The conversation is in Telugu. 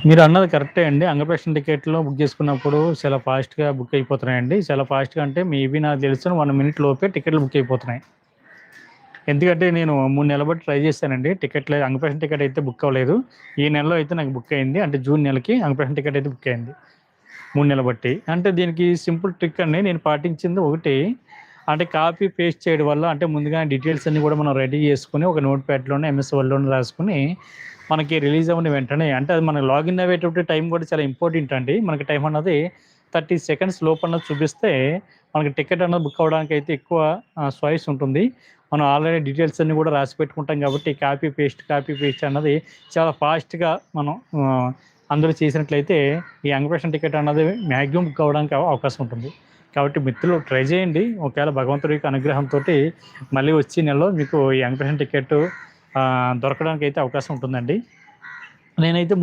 మీరు అన్నది కరెక్టే అండి. అంగప్రదర్శన టికెట్‌లో బుక్ చేసుకున్నప్పుడు చాలా ఫాస్ట్‌గా బుక్ అయిపోతున్నాయండి. చాలా ఫాస్ట్‌గా అంటే మేబీ నాకు తెలిసిన 1 మినిట్ లోపే టికెట్లు బుక్ అయిపోతున్నాయి. ఎందుకంటే నేను 3 నెలల బట్టి ట్రై చేశానండి. టికెట్‌లు అంగప్రదర్శన టికెట్ అయితే బుక్ అవ్వలేదు. ఈ నెలలో అయితే నాకు బుక్ అయింది. అంటే జూన్ నెలకి అంగప్రదర్శన టికెట్ అయితే బుక్ అయింది. 3 నెలలు బట్టి. అంటే దీనికి సింపుల్ ట్రిక్ అండి. నేను పాటించింది ఒకటి, అంటే కాపీ పేస్ట్ చేయడం వల్ల అంటే ముందుగా డీటెయిల్స్ అన్నీ కూడా మనం రెడీ చేసుకొని ఒక నోట్ ప్యాడ్‌లోనో, ఎంఎస్ వర్డ్‌లోనో రాసుకొని మనకి రిలీజ్ అవ్వని వెంటనే అంటే అది మనం లాగిన్ అయ్యేటప్పుడు టైం కూడా చాలా ఇంపార్టెంట్ అండి. మనకి టైం అన్నది 30 సెకండ్స్ లోపన్నది చూపిస్తే మనకి టికెట్ అన్నది బుక్ అవ్వడానికైతే ఎక్కువ చాయిస్ ఉంటుంది. మనం ఆల్రెడీ డీటెయిల్స్ అన్నీ కూడా రాసి పెట్టుకుంటాం కాబట్టి కాపీ పేస్ట్ అన్నది చాలా ఫాస్ట్‌గా మనం అందులో చేసినట్లయితే ఈ యంగ్ టికెట్ అన్నది మ్యాక్సిమం బుక్ అవ్వడానికి అవకాశం ఉంటుంది. కాబట్టి మిత్రులు ట్రై చేయండి. ఒకవేళ భగవంతుడి యొక్క అనుగ్రహంతోటి మళ్ళీ వచ్చే నెలలో మీకు ఈ యంగ్ టికెట్ దొరకడానికైతే అవకాశం ఉంటుందండి. నేనైతే